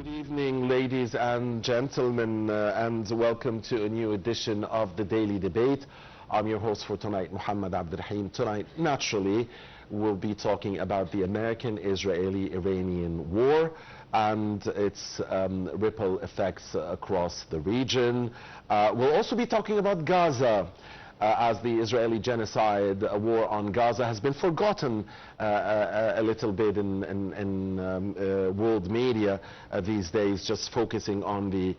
Good evening, ladies and gentlemen, and welcome to a new edition of the Daily Debate. I'm your host for tonight, Muhammad Abdurrahim. Tonight, naturally, we'll be talking about the American-Israeli-Iranian war and its ripple effects across the region. We'll also be talking about Gaza, as the Israeli genocide war on Gaza has been forgotten a little bit in world media these days, just focusing on the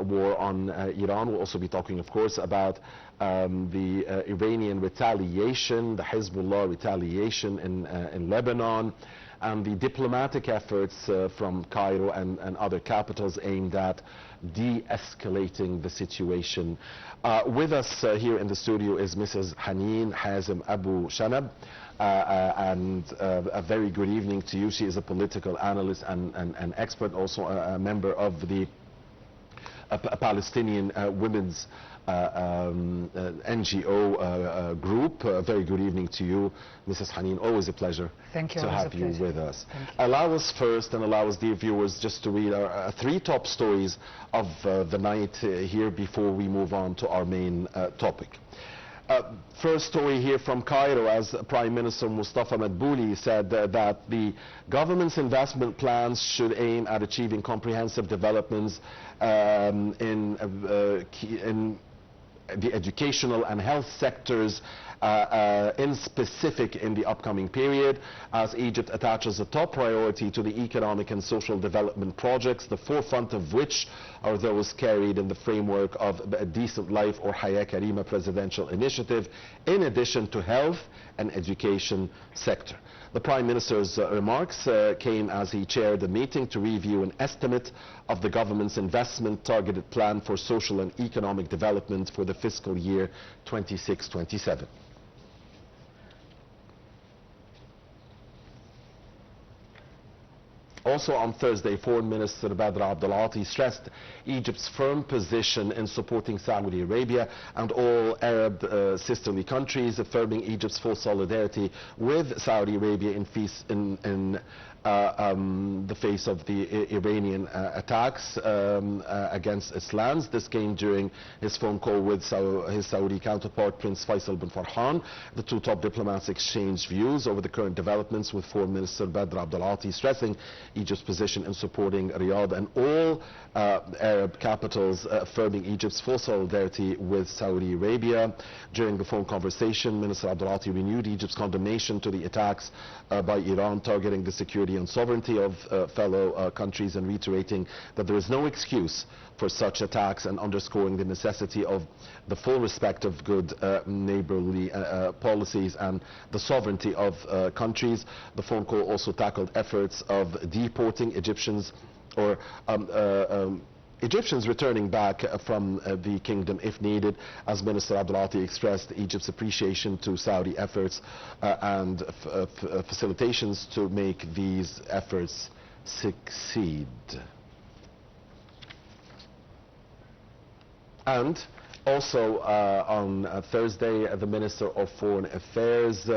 war on Iran. We'll also be talking, of course, about the Iranian retaliation, the Hezbollah retaliation in Lebanon, and the diplomatic efforts from Cairo and other capitals aimed at de-escalating the situation. With us here in the studio is Mrs. Haneen Abu Shanab, and a very good evening to you. She is a political analyst and expert, also a member of the Palestinian Women's NGO group. Very good evening to you, Mrs. Haneen. Always a pleasure to have you with us. Allow us first, and allow us, dear viewers, just to read our three top stories of the night here before we move on to our main topic. First story here from Cairo, as Prime Minister Mustafa Madbouli said that the government's investment plans should aim at achieving comprehensive developments in the educational and health sectors in specific in the upcoming period, as Egypt attaches a top priority to the economic and social development projects, the forefront of which are those carried in the framework of a Decent Life or Hayat Karima presidential initiative, in addition to health and education sector. The Prime Minister's remarks came as he chaired a meeting to review an estimate of the government's investment targeted plan for social and economic development for the fiscal year 26-27. Also on Thursday, Foreign Minister Badr Abdulati stressed Egypt's firm position in supporting Saudi Arabia and all Arab sisterly countries, affirming Egypt's full solidarity with Saudi Arabia in the face of the Iranian attacks against its lands. This came during his phone call with his Saudi counterpart, Prince Faisal bin Farhan. The two top diplomats exchanged views over the current developments, with Foreign Minister Badr Abdulati stressing Egypt's position in supporting Riyadh and all Arab capitals, affirming Egypt's full solidarity with Saudi Arabia. During the phone conversation, Minister Abdulati renewed Egypt's condemnation to the attacks by Iran targeting the security and sovereignty of fellow countries, and reiterating that there is no excuse for such attacks, and underscoring the necessity of the full respect of good neighborly policies and the sovereignty of countries. The phone call also tackled efforts of deporting Egyptians, or Egyptians returning back from the kingdom if needed, as Minister Abdulati expressed Egypt's appreciation to Saudi efforts and facilitations to make these efforts succeed. And also on Thursday, the Minister of Foreign Affairs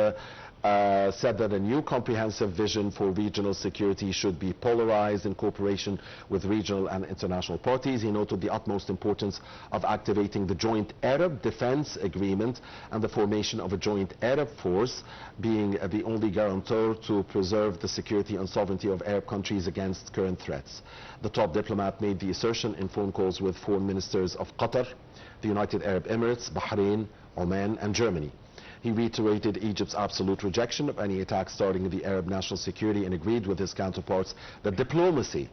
said that a new comprehensive vision for regional security should be polarized in cooperation with regional and international parties. He noted the utmost importance of activating the Joint Arab Defense Agreement and the formation of a Joint Arab Force, being the only guarantor to preserve the security and sovereignty of Arab countries against current threats. The top diplomat made the assertion in phone calls with foreign ministers of Qatar, the United Arab Emirates, Bahrain, Oman and Germany. He reiterated Egypt's absolute rejection of any attacks starting the Arab national security, and agreed with his counterparts that diplomacy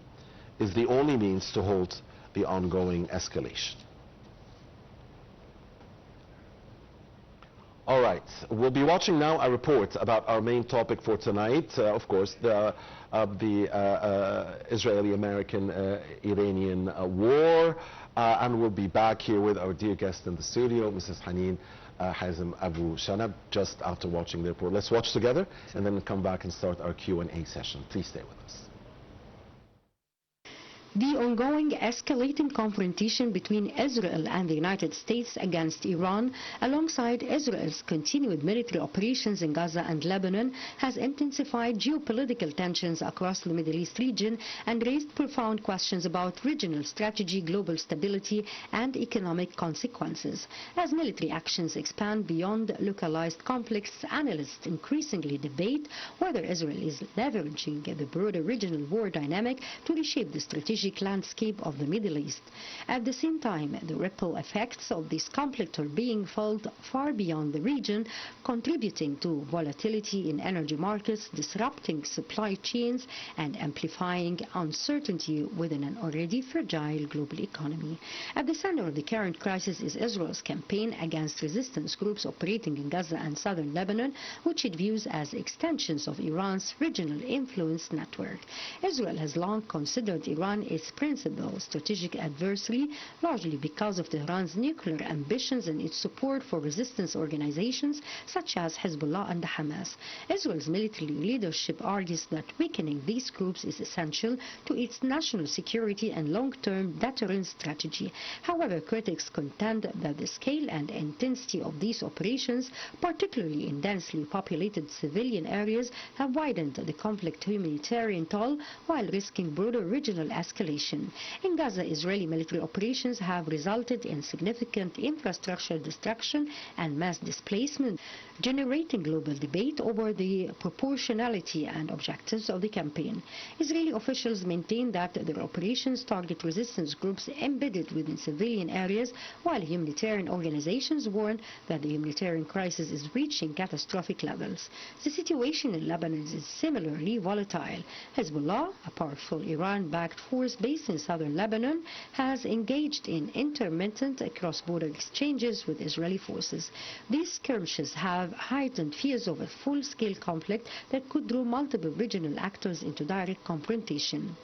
is the only means to halt the ongoing escalation. All right, we'll be watching now a report about our main topic for tonight, of course, the Israeli-American-Iranian war, and we'll be back here with our dear guest in the studio, Mrs. Haneen Abu Shanab, just after watching the report. Let's watch together and then come back and start our Q&A session. Please stay with us. The ongoing escalating confrontation between Israel and the United States against Iran, alongside Israel's continued military operations in Gaza and Lebanon, has intensified geopolitical tensions across the Middle East region and raised profound questions about regional strategy, global stability, and economic consequences. As military actions expand beyond localized conflicts, analysts increasingly debate whether Israel is leveraging the broader regional war dynamic to reshape the strategic landscape of the Middle East. At the same time, the ripple effects of this conflict are being felt far beyond the region, contributing to volatility in energy markets, disrupting supply chains, and amplifying uncertainty within an already fragile global economy. At the center of the current crisis is Israel's campaign against resistance groups operating in Gaza and southern Lebanon, which it views as extensions of Iran's regional influence network. Israel has long considered Iran its principal strategic adversary, largely because of Tehran's nuclear ambitions and its support for resistance organizations such as Hezbollah and Hamas. Israel's military leadership argues that weakening these groups is essential to its national security and long-term deterrence strategy. However, critics contend that the scale and intensity of these operations, particularly in densely populated civilian areas, have widened the conflict humanitarian toll while risking broader regional escalation. In Gaza, Israeli military operations have resulted in significant infrastructure destruction and mass displacement, generating global debate over the proportionality and objectives of the campaign. Israeli officials maintain that their operations target resistance groups embedded within civilian areas, while humanitarian organizations warn that the humanitarian crisis is reaching catastrophic levels. The situation in Lebanon is similarly volatile. Hezbollah, a powerful Iran-backed force based in southern Lebanon, has engaged in intermittent cross-border exchanges with Israeli forces. These skirmishes have heightened fears of a full-scale conflict that could draw multiple regional actors into direct confrontation.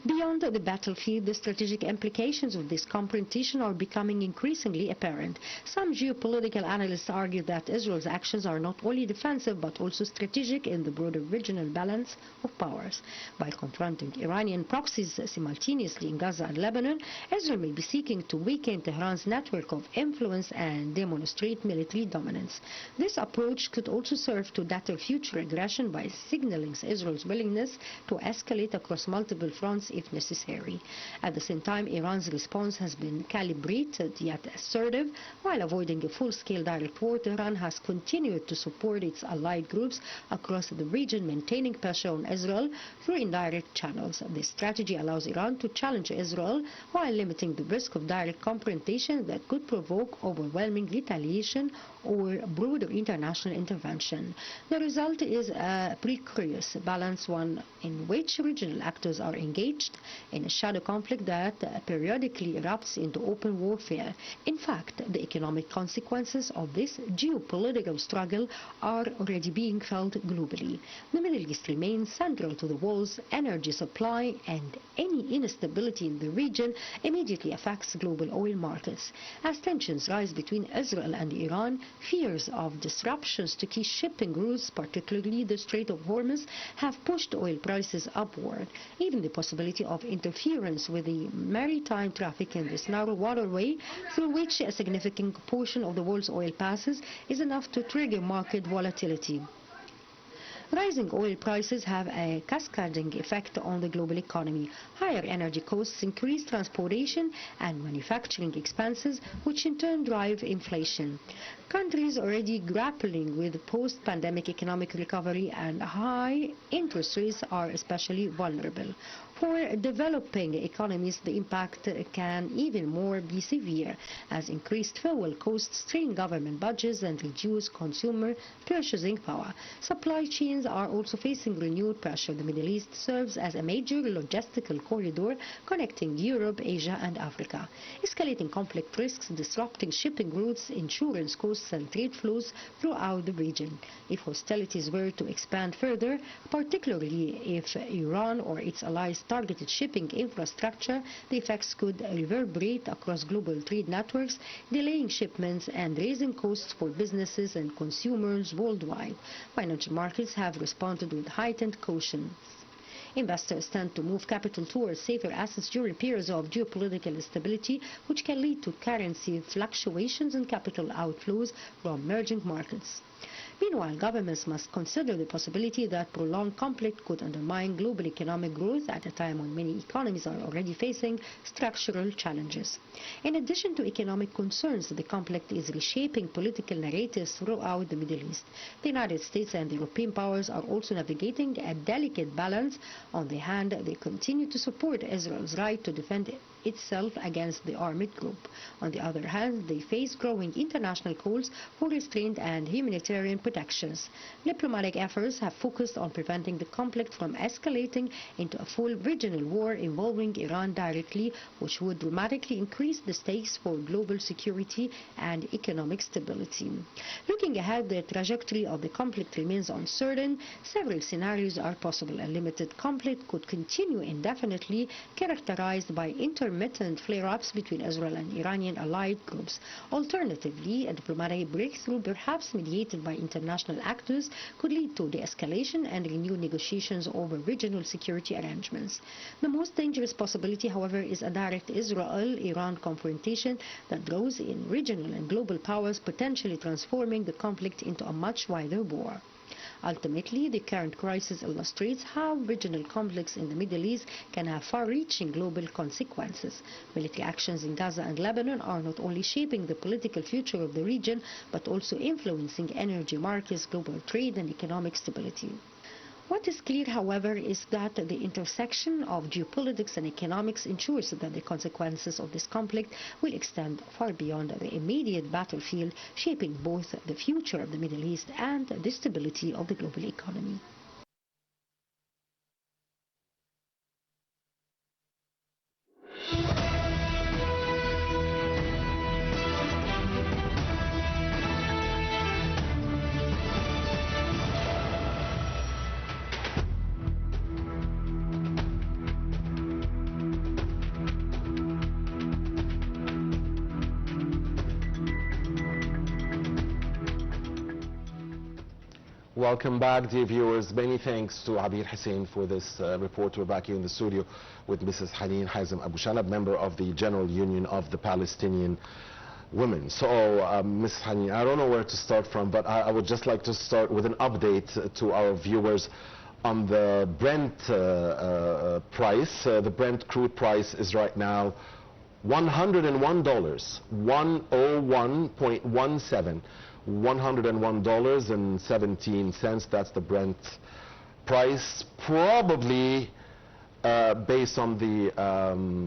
Beyond the battlefield, the strategic implications of this confrontation are becoming increasingly apparent. Some geopolitical analysts argue that Israel's actions are not only defensive but also strategic in the broader regional balance of powers. By confronting Iranian proxies simultaneously in Gaza and Lebanon, Israel may be seeking to weaken Tehran's network of influence and demonstrate military dominance. This approach could also serve to deter future aggression by signaling Israel's willingness to escalate across multiple fronts if necessary. At the same time, Iran's response has been calibrated yet assertive. While avoiding a full-scale direct war, Tehran has continued to support its allied groups across the region, maintaining pressure on Israel through indirect channels. This strategy allows Iran to challenge Israel while limiting the risk of direct confrontation that could provoke overwhelming retaliation or broader international intervention. The result is a precarious balance, one in which regional actors are engaged in a shadow conflict that periodically erupts into open warfare. In fact, the economic consequences of this geopolitical struggle are already being felt globally. The Middle East remains central to the world's energy supply, and any instability in the region immediately affects global oil markets. As tensions rise between Israel and Iran, fears of disruptions to key shipping routes, particularly the Strait of Hormuz, have pushed oil prices upward. Even the possibility of interference with the maritime traffic in this narrow waterway, through which a significant portion of the world's oil passes, is enough to trigger market volatility. Rising oil prices have a cascading effect on the global economy. Higher energy costs increase transportation and manufacturing expenses, which in turn drive inflation. Countries already grappling with post-pandemic economic recovery and high interest rates are especially vulnerable. For developing economies, the impact can even more be severe, as increased fuel costs strain government budgets and reduce consumer purchasing power. Supply chains are also facing renewed pressure. The Middle East serves as a major logistical corridor connecting Europe, Asia, and Africa. Escalating conflict risks disrupting shipping routes, insurance costs, and trade flows throughout the region. If hostilities were to expand further, particularly if Iran or its allies targeted shipping infrastructure, the effects could reverberate across global trade networks, delaying shipments and raising costs for businesses and consumers worldwide. Financial markets have responded with heightened caution. Investors tend to move capital towards safer assets during periods of geopolitical instability, which can lead to currency fluctuations and capital outflows from emerging markets. Meanwhile, governments must consider the possibility that prolonged conflict could undermine global economic growth at a time when many economies are already facing structural challenges. In addition to economic concerns, the conflict is reshaping political narratives throughout the Middle East. The United States and the European powers are also navigating a delicate balance. On the hand, they continue to support Israel's right to defend itself against the armed group. On the other hand, they face growing international calls for restraint and humanitarian protections. Diplomatic efforts have focused on preventing the conflict from escalating into a full regional war involving Iran directly, which would dramatically increase the stakes for global security and economic stability. Looking ahead, the trajectory of the conflict remains uncertain. Several scenarios are possible. A limited conflict could continue indefinitely, characterized by intermittent flare-ups between Israel and Iranian allied groups. Alternatively, a diplomatic breakthrough, perhaps mediated by international actors, could lead to de-escalation and renewed negotiations over regional security arrangements. The most dangerous possibility, however, is a direct Israel-Iran confrontation that draws in regional and global powers, potentially transforming the conflict into a much wider war. Ultimately, the current crisis illustrates how regional conflicts in the Middle East can have far-reaching global consequences. Military actions in Gaza and Lebanon are not only shaping the political future of the region, but also influencing energy markets, global trade, and economic stability. What is clear, however, is that the intersection of geopolitics and economics ensures that the consequences of this conflict will extend far beyond the immediate battlefield, shaping both the future of the Middle East and the stability of the global economy. Welcome back, dear viewers. Many thanks to Abir Hussein for this report. We're back here in the studio with Mrs. Haneen Hazem Abu Shanab, member of the General Union of the Palestinian Women. So, Mrs. Haneen, I don't know where to start from, but I would just like to start with an update to our viewers on the Brent price. The Brent crude price is right now $101, 101.17. $101.17. That's the Brent price, probably based on the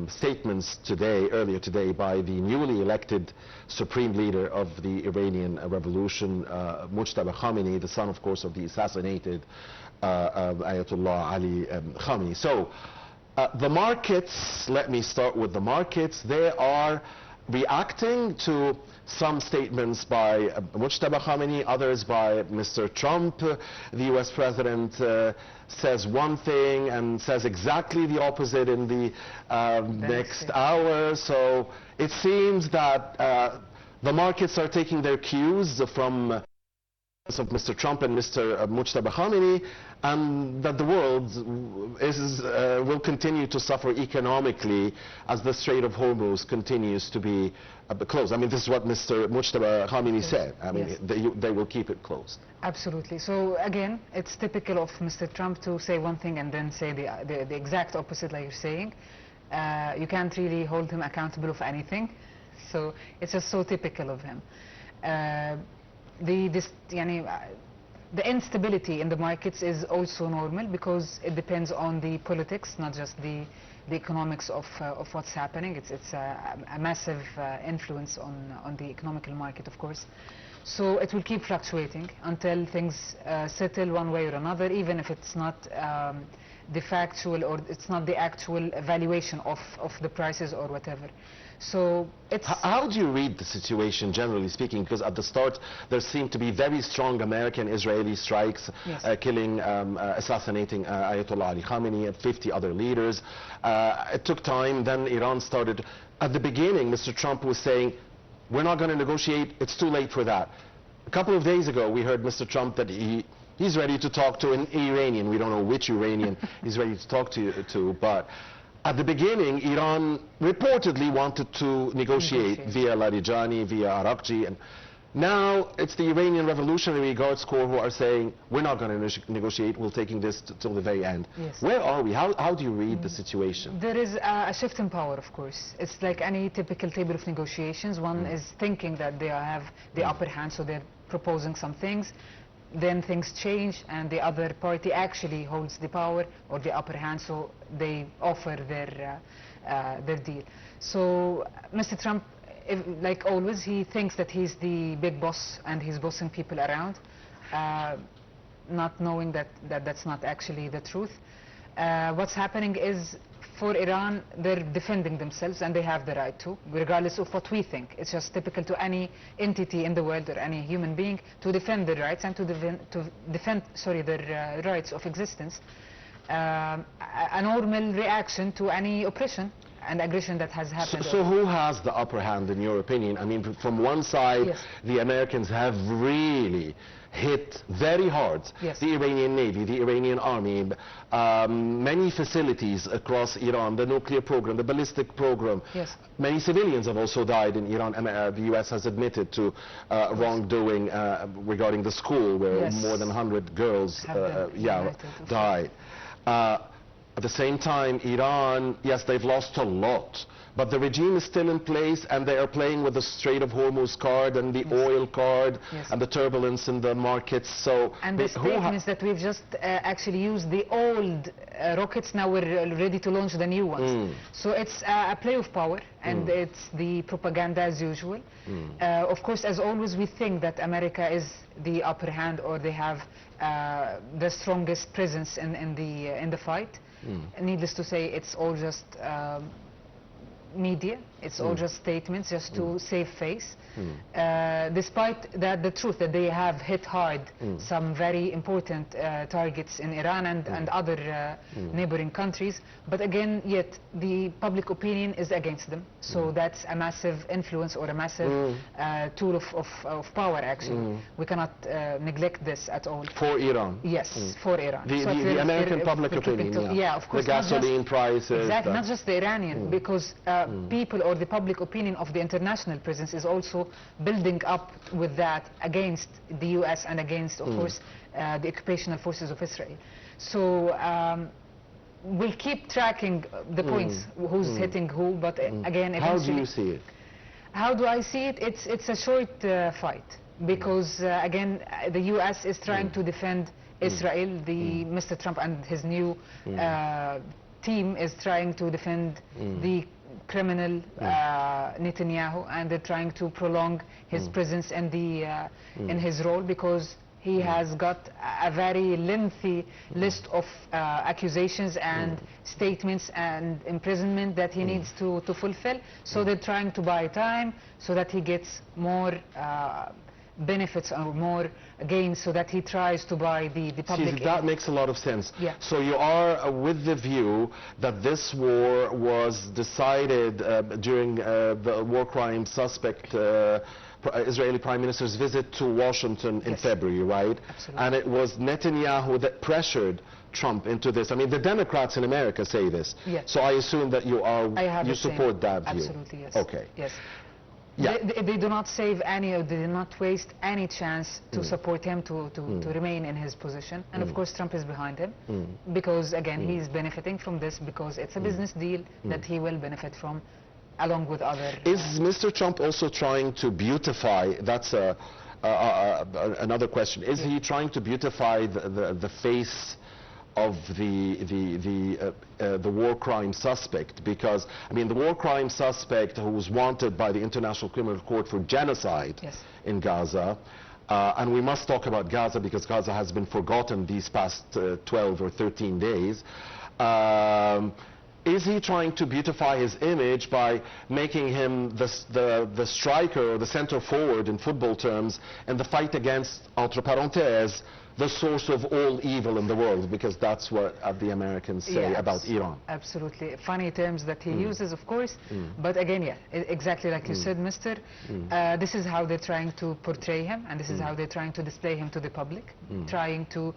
statements earlier today by the newly elected supreme leader of the Iranian revolution, Mujtaba Khamenei, the son, of course, of the assassinated Ayatollah Ali Khamenei. So the markets, let me start with the markets. They are reacting to some statements by Mujtaba Khamenei, others by Mr. Trump. The US president says one thing and says exactly the opposite in the next hour. So it seems that the markets are taking their cues from of Mr. Trump and Mr. Mujtaba Khamenei, and that the world will continue to suffer economically as the Strait of Hormuz continues to be closed. I mean, this is what Mr. Mujtaba Khamenei said. I mean, they will keep it closed. Absolutely. So again, it's typical of Mr. Trump to say one thing and then say the exact opposite, like you're saying. You can't really hold him accountable of anything. So it's just so typical of him. The instability in the markets is also normal because it depends on the politics, not just the economics of what's happening. It's a massive influence on the economical market, of course. So it will keep fluctuating until things settle one way or another, even if it's not the factual or it's not the actual valuation of the prices or whatever. So it's... How do you read the situation, generally speaking? Because at the start, there seemed to be very strong American-Israeli strikes, killing, assassinating Ayatollah Ali Khamenei and 50 other leaders. It took time, then Iran started. At the beginning, Mr. Trump was saying, we're not going to negotiate, it's too late for that. A couple of days ago, we heard Mr. Trump that he He's ready to talk to an Iranian. We don't know which Iranian he's ready to talk to, but at the beginning, Iran reportedly wanted to negotiate via Larijani, via Arakji, and now it's the Iranian Revolutionary Guards Corps who are saying, we're not going to negotiate, we're taking this till the very end. Yes. Where are we? How do you read the situation? There is a shift in power, of course. It's like any typical table of negotiations. One is thinking that they have the upper hand, so they're proposing some things. Then things change, and the other party actually holds the power or the upper hand, so they offer their deal. So Mr. Trump, like always, he thinks that he's the big boss and he's bossing people around, not knowing that that's not actually the truth. What's happening is, for Iran, they're defending themselves, and they have the right to, regardless of what we think. It's just typical to any entity in the world or any human being to defend their rights and to defend their rights of existence. A normal reaction to any oppression and aggression that has happened. So who has the upper hand, in your opinion? I mean, from one side, yes, the Americans have really hit very hard, yes, the Iranian Navy, the Iranian Army, many facilities across Iran, the nuclear program, the ballistic program. Yes. Many civilians have also died in Iran. The U.S. has admitted to wrongdoing regarding the school where yes, more than 100 girls died. At the same time, Iran, yes, they've lost a lot, but the regime is still in place, and they are playing with the Strait of Hormuz card and the oil card and the turbulence in the markets. So, and the statements that we've just actually used the old rockets, now we're ready to launch the new ones. So it's a play of power, and it's the propaganda as usual. Of course, as always, we think that America is the upper hand, or they have the strongest presence in the fight. Needless to say, it's all just media. It's all just statements, just to save face. Despite that, the truth that they have hit hard some very important targets in Iran and other neighboring countries. But again, yet the public opinion is against them. So that's a massive influence, or a massive tool of power, actually. We cannot neglect this at all. For Iran? Yes, for Iran. The American public opinion, yeah, of course. The gasoline prices. Exactly, not just the Iranian, because people, or the public opinion of the international presence, is also building up with that against the U.S. and against, of course, the occupational forces of Israel. So we'll keep tracking the points, who's hitting who, but again, how do you see it? How do I see it? It's a short fight, because again, the U.S. is trying to defend Israel. Mr. Trump and his new team is trying to defend the criminal Netanyahu, and they're trying to prolong his presence in his role, because he has got a very lengthy list of accusations and statements and imprisonment that he needs to fulfill. So they're trying to buy time so that he gets more benefits or more gains, so that he tries to buy the public. See, that makes a lot of sense. Yeah. So you are with the view that this war was decided during the war crime suspect Israeli Prime Minister's visit to Washington in February, right? Absolutely. And it was Netanyahu that pressured Trump into this. I mean, the Democrats in America say this. Yes. So I assume that you support that view. Absolutely, yes. Okay. Yes. Yeah. They do not save any, or they do not waste any chance to support him to remain in his position. And of course, Trump is behind him, because again, he's benefiting from this, because it's a business deal that he will benefit from, along with other... Is Mr. Trump also trying to beautify, that's another question, is he trying to beautify the face of the war crime suspect? Because, I mean, the war crime suspect who was wanted by the International Criminal Court for genocide in Gaza, and we must talk about Gaza, because Gaza has been forgotten these past 12 or 13 days. Is he trying to beautify his image by making him the striker, or the center forward in football terms, in the fight against, entre parenthèses, the source of all evil in the world, because that's what the Americans say about Iran. Absolutely. Funny terms that he uses, of course. But again, exactly like you said, Mr. This is how they're trying to portray him, and this is how they're trying to display him to the public, trying to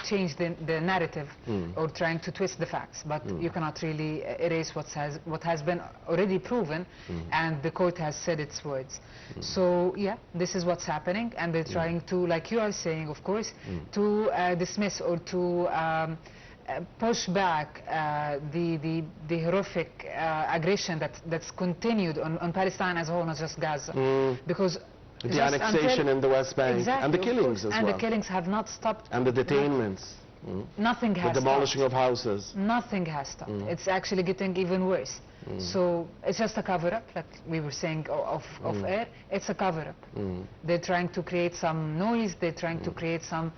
change the narrative or trying to twist the facts. But you cannot really erase what has been already proven, and the court has said its words. So yeah, this is what's happening, and they're trying to, like you are saying, of course, to dismiss or to push back the horrific aggression that's continued on Palestine as a whole, not just Gaza, because the annexation in the West Bank, exactly, and the killings as well, and the killings have not stopped, and the detainments, nothing has the demolishing stopped. of houses, nothing has stopped. It's actually getting even worse. So it's just a cover-up, like we were saying off air. It's a cover-up. They're trying to create some noise. They're trying to create some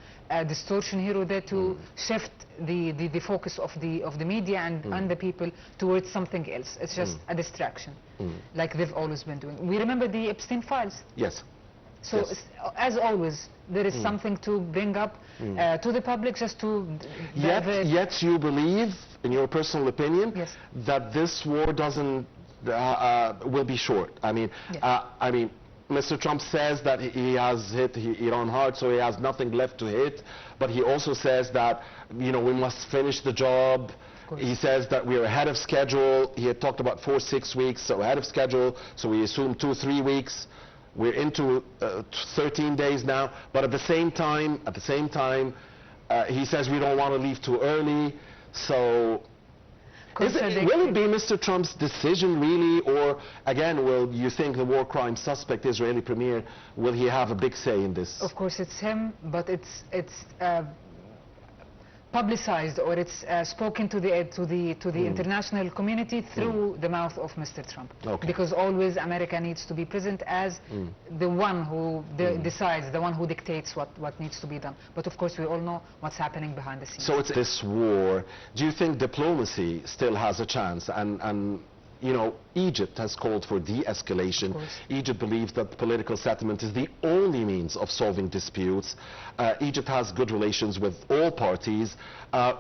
distortion here or there to shift the focus of the media and the people towards something else. It's just a distraction, like they've always been doing. We remember the Epstein files. Yes. So as always, there is something to bring up to the public, just to... Yet you believe, in your personal opinion, that this war doesn't will be short. I mean, Mr. Trump says that he has hit Iran hard, so he has nothing left to hit. But he also says that, you know, we must finish the job. He says that we're ahead of schedule. He had talked about 4-6 weeks, so ahead of schedule. So we assume 2-3 weeks. We're into 13 days now, but at the same time, he says we don't want to leave too early. So, will it be Mr. Trump's decision really, or again, will you think the war crime suspect, Israeli premier, will he have a big say in this? Of course, it's him, but it's publicized, or it's spoken to the international community through the mouth of Mr. Trump. Because always America needs to be present as the one who decides, the one who dictates what needs to be done. But of course we all know what's happening behind the scenes. So it's this war. Do you think diplomacy still has a chance? And you know, Egypt has called for de-escalation. Egypt believes that political settlement is the only means of solving disputes. Egypt has good relations with all parties.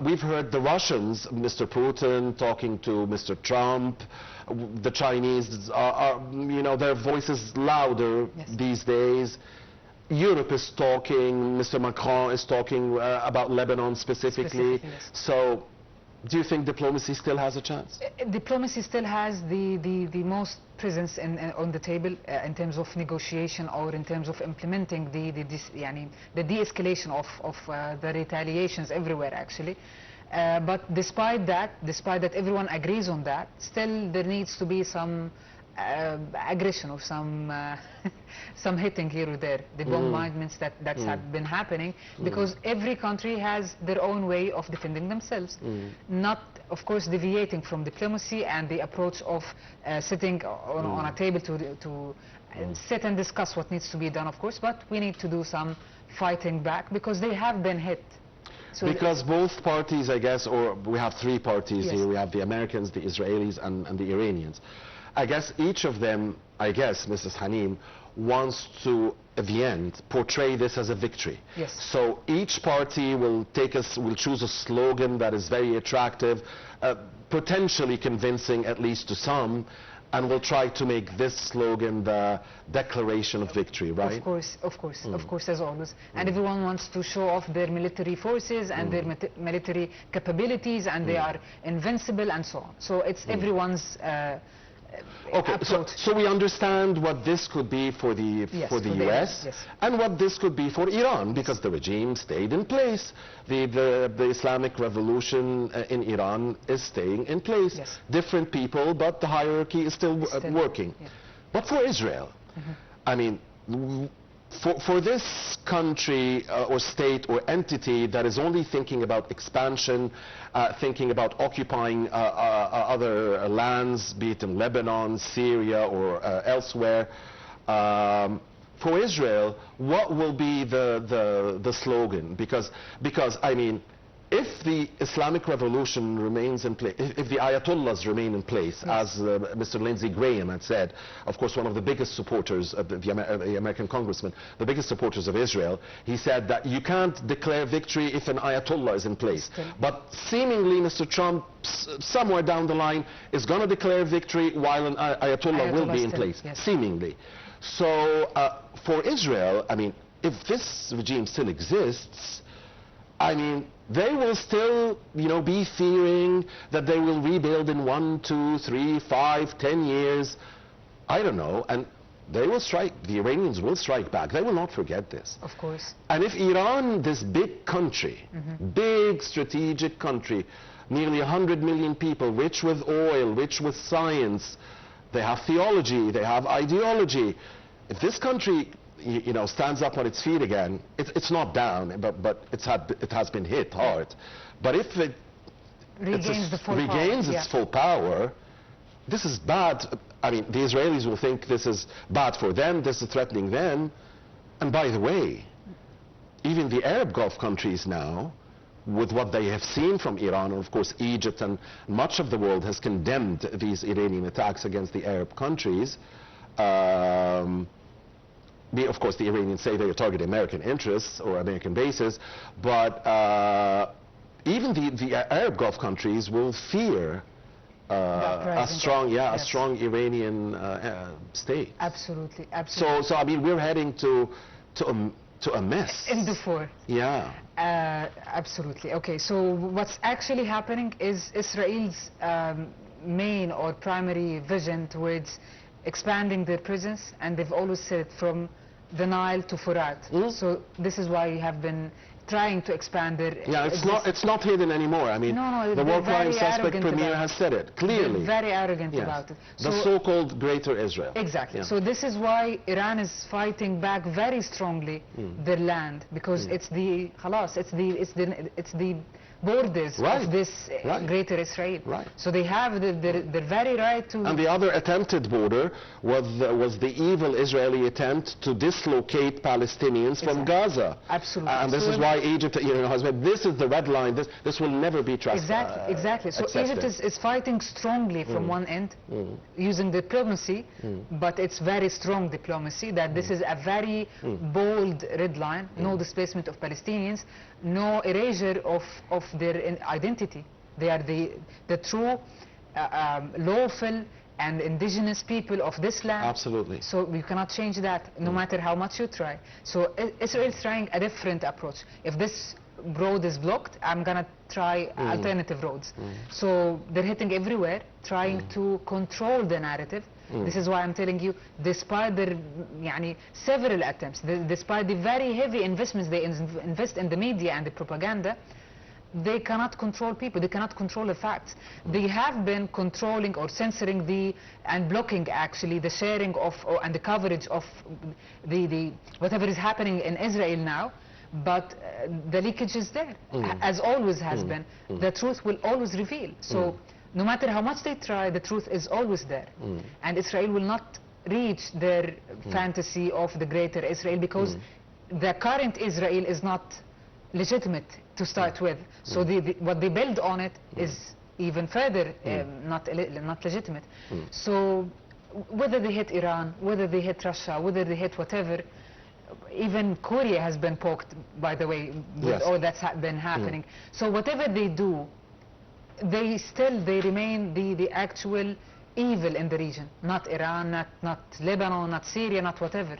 We've heard the Russians, Mr. Putin, talking to Mr. Trump. The Chinese are you know, their voice is louder these days. Europe is talking, Mr. Macron is talking about Lebanon specifically. So, do you think diplomacy still has a chance? Diplomacy still has the most presence on the table in terms of negotiation, or in terms of implementing the de-escalation of the retaliations everywhere, actually. But despite that everyone agrees on that, still there needs to be some aggression or some hitting here or there, the bombardments that's been happening, because every country has their own way of defending themselves, not of course deviating from diplomacy and the approach of sitting on a table to sit and discuss what needs to be done, of course, but we need to do some fighting back, because they have been hit. So because both parties, I guess, or we have three parties here, we have the Americans, the Israelis, and the Iranians. I guess each of them, I guess, Mrs. Haneen, wants to, at the end, portray this as a victory. So each party will choose a slogan that is very attractive, potentially convincing at least to some, and will try to make this slogan the declaration of victory, right? Of course, as always. And everyone wants to show off their military forces and their military capabilities, and they are invincible and so on. So it's everyone's so we understand what this could be for the US, and what this could be for Iran, because the regime stayed in place. The Islamic revolution in Iran is staying in place. Different people, but the hierarchy is still working. But for Israel, I mean, for this country or state or entity that is only thinking about expansion, thinking about occupying other lands, be it in Lebanon, Syria, or elsewhere, for Israel, what will be the slogan? Because I mean, if the Islamic Revolution remains in place, if the Ayatollahs remain in place, as Mr. Lindsey Graham had said, of course one of the biggest supporters of the American congressman, the biggest supporters of Israel, he said that you can't declare victory if an Ayatollah is in place. But seemingly Mr. Trump, somewhere down the line, is going to declare victory while an Ayatollah will be in place, seemingly. So for Israel, I mean, if this regime still exists, I mean, they will still, you know, be fearing that they will rebuild in 1, 2, 3, 5, 10 years. I don't know. And they will strike, the Iranians will strike back. They will not forget this. Of course. And if Iran, this big country, big strategic country, nearly 100 million people, rich with oil, rich with science, they have theology, they have ideology. If this country, you know, stands up on its feet again, it's not down, but it has been hit hard. But if it regains its full power, this is bad. I mean, the Israelis will think this is bad for them, this is threatening them. And by the way, even the Arab Gulf countries now, with what they have seen from Iran, and of course Egypt and much of the world has condemned these Iranian attacks against the Arab countries. Of course, the Iranians say they are targeting American interests or American bases, but even the Arab Gulf countries will fear a strong Iranian state. Absolutely, absolutely. So I mean, we're heading to a mess. In before. Yeah. Absolutely. Okay. So what's actually happening is Israel's main or primary vision towards expanding their presence, and they've always said it, from the Nile to Furat. So this is why you have been trying to expand their... Yeah, it's not hidden anymore. I mean, the war crime suspect premier has said it clearly. They're very arrogant about it. The so-called Greater Israel. Exactly. So this is why Iran is fighting back very strongly their land, because it's the borders of this Greater Israel. So they have the very right to... And the other attempted border was the evil Israeli attempt to dislocate Palestinians from Gaza. Absolutely. And this is why Egypt, you know, has said, this is the red line, this will never be trusted. Exactly. So accepted. Egypt is fighting strongly from one end, using diplomacy, but it's very strong diplomacy, that this is a very bold red line, no displacement of Palestinians, no erasure of their identity. They are the true lawful and indigenous people of this land. Absolutely. So you cannot change that, no matter how much you try. So Israel is trying a different approach. If this road is blocked, I'm gonna try alternative roads. So they're hitting everywhere, trying to control the narrative. This is why I'm telling you, despite their several attempts, despite the very heavy investments they invest in the media and the propaganda, they cannot control people, they cannot control the facts. They have been controlling or censoring and blocking actually the sharing of and the coverage of the whatever is happening in Israel now, but the leakage is there, as always has been. The truth will always reveal. So no matter how much they try, the truth is always there. And Israel will not reach their fantasy of the Greater Israel, because the current Israel is not legitimate to start with. So what they build on it is even further not legitimate. So whether they hit Iran, whether they hit Russia, whether they hit whatever, even Korea has been poked, by the way, with all that's been happening. So whatever they do, they remain the actual evil in the region, not Iran, not Lebanon, not Syria, not whatever.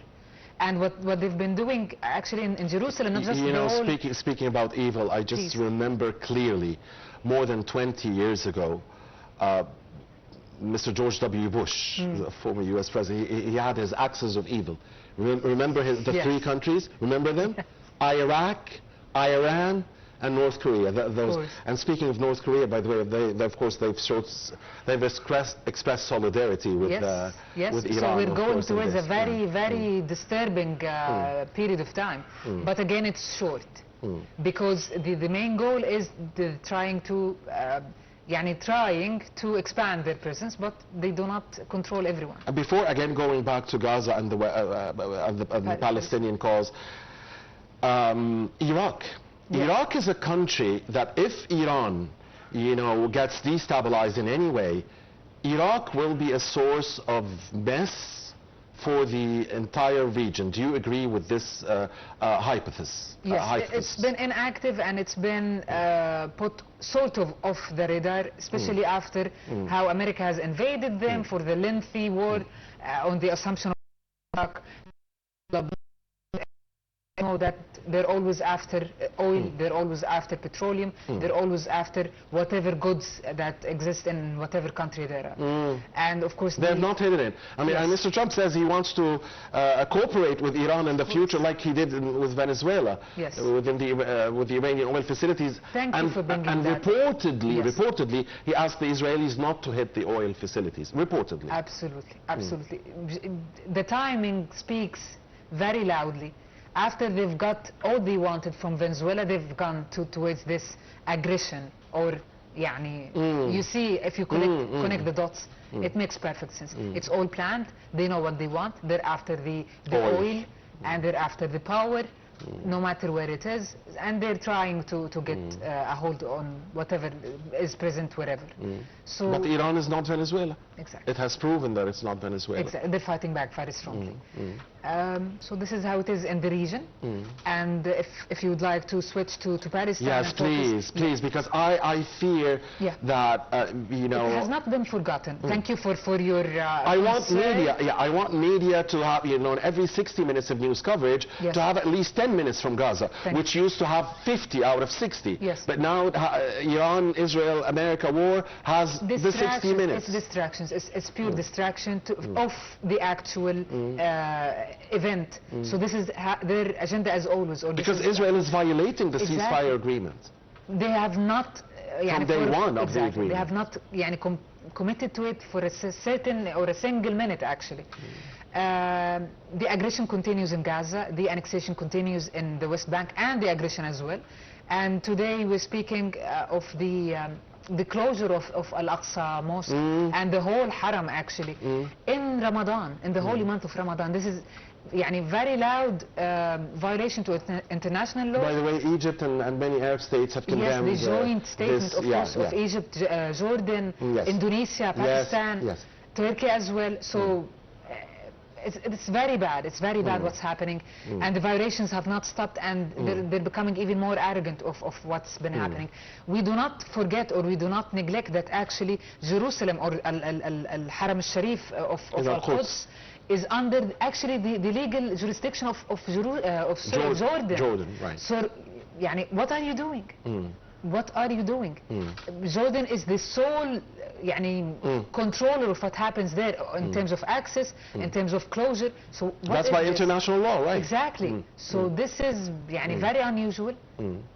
And what they've been doing actually in Jerusalem, not just speaking about evil, I just remember clearly, more than 20 years ago, Mr. George W. Bush, the former U.S. president, he had his axis of evil. Remember the three countries? Remember them? Iraq, Iran, and North Korea. And speaking of North Korea, by the way, they've expressed solidarity with Iran. So we're going towards a very, very disturbing period of time. But again, it's short, because the main goal is trying to expand their presence, but they do not control everyone. And before again going back to Gaza and the Palestinian cause, Iraq. Iraq is a country that if Iran, gets destabilized in any way, Iraq will be a source of mess for the entire region. Do you agree with this hypothesis? Yes, it's been inactive and it's been put sort of off the radar, especially after how America has invaded them for the lengthy war on the assumption of Iraq. Know that they're always after oil, they're always after petroleum, they're always after whatever goods that exist in whatever country they're at. And of course they have not hidden it. I mean, and Mr. Trump says he wants to cooperate with Iran in the future, like he did with Venezuela, with the Iranian oil facilities. Thank you for bringing that. Reportedly, he asked the Israelis not to hit the oil facilities. Reportedly. Absolutely. The timing speaks very loudly. After they've got all they wanted from Venezuela, they've gone towards this aggression, or you see, if you connect the dots, it makes perfect sense. It's all planned. They know what they want. They're after the oil and they're after the power, no matter where it is, and they're trying to get a hold on whatever is present wherever. So, but Iran is not Venezuela. Exactly. It has proven that it's not Venezuela. Exactly. They're fighting back very strongly. So this is how it is in the region. And if you would like to switch to Palestine. Yes, please, because I fear that it has not been forgotten. Thank you for your. I want media to have every 60 minutes of news coverage to have at least 10 minutes from Gaza, which used to have 50 out of 60. But now Iran, Israel, America war has the 60 minutes. It's distractions. It's pure distraction of the actual event. So this is their agenda as always. Because Israel is violating the ceasefire agreement. They have not from day one of the agreement. They have not committed to it for a certain or a single minute actually. The aggression continues in Gaza, the annexation continues in the West Bank, and the aggression as well. And today we're speaking of the closure of Al-Aqsa Mosque and the whole Haram actually in Ramadan, in the holy month of Ramadan. This is very loud violation to international law. By the way, Egypt and many Arab states have condemned the joint statement of course of Egypt, Jordan, Indonesia, Pakistan, Turkey as well. So it's very bad. It's very bad what's happening, and the violations have not stopped, and they're becoming even more arrogant of what's been happening. We do not forget or we do not neglect that actually Jerusalem or Al-Haram al-Sharif of Al-Quds is under actually the legal jurisdiction of Jordan. Jordan, right. So, what are you doing? What are you doing? Jordan is the sole controller of what happens there in terms of access, in terms of closure. So that's by international law, right? Exactly. So this is very unusual,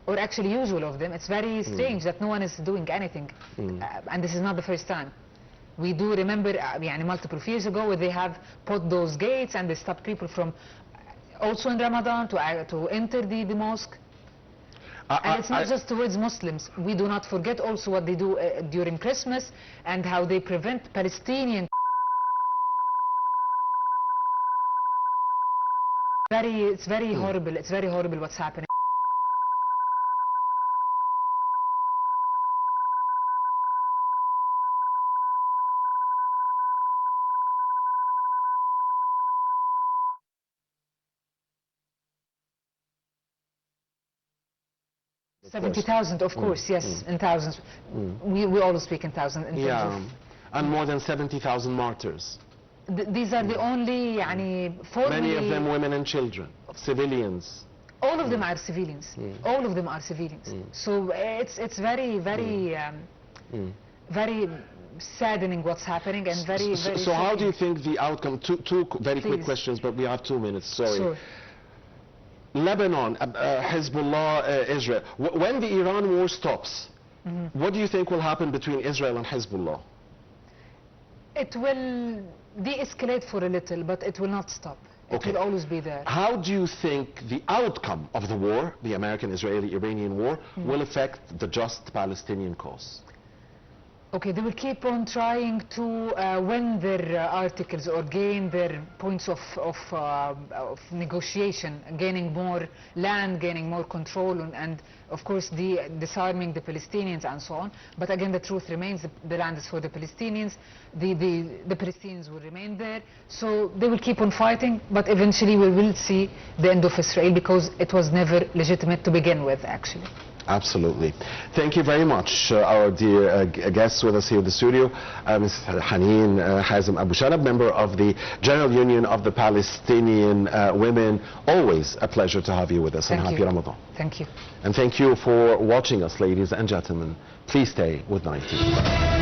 or actually usual of them. It's very strange that no one is doing anything, and this is not the first time. We do remember multiple years ago where they have put those gates and they stopped people from also in Ramadan to enter the mosque. And it's not just towards Muslims. We do not forget also what they do during Christmas and how they prevent Palestinian. It's very horrible. It's very horrible what's happening. Of 70,000, of course, yes, in thousands. We always speak in thousands. And more than 70,000 martyrs. These are the only, many of them women and children, civilians. All of them are civilians. All of them are civilians. So it's very, very, very saddening what's happening, and very, very. So how do you think the outcome? Two very quick questions, but we have 2 minutes. Sorry. Sure. Lebanon, Hezbollah, Israel. When the Iran war stops, what do you think will happen between Israel and Hezbollah? It will de-escalate for a little, but it will not stop. It will always be there. How do you think the outcome of the war, the American-Israeli-Iranian war, will affect the just Palestinian cause? Okay, they will keep on trying to win their articles or gain their points of negotiation, gaining more land, gaining more control, and of course disarming the Palestinians and so on. But again, the truth remains: the land is for the Palestinians. The Palestinians will remain there. So they will keep on fighting, but eventually we will see the end of Israel, because it was never legitimate to begin with, actually. Absolutely. Thank you very much, our dear guests with us here in the studio. Ms. Haneen Hazem Abu Shanab, member of the General Union of the Palestinian Women. Always a pleasure to have you with us. Thank and you. happy Ramadan. Thank you. And thank you for watching us, ladies and gentlemen. Please stay with Nile TV.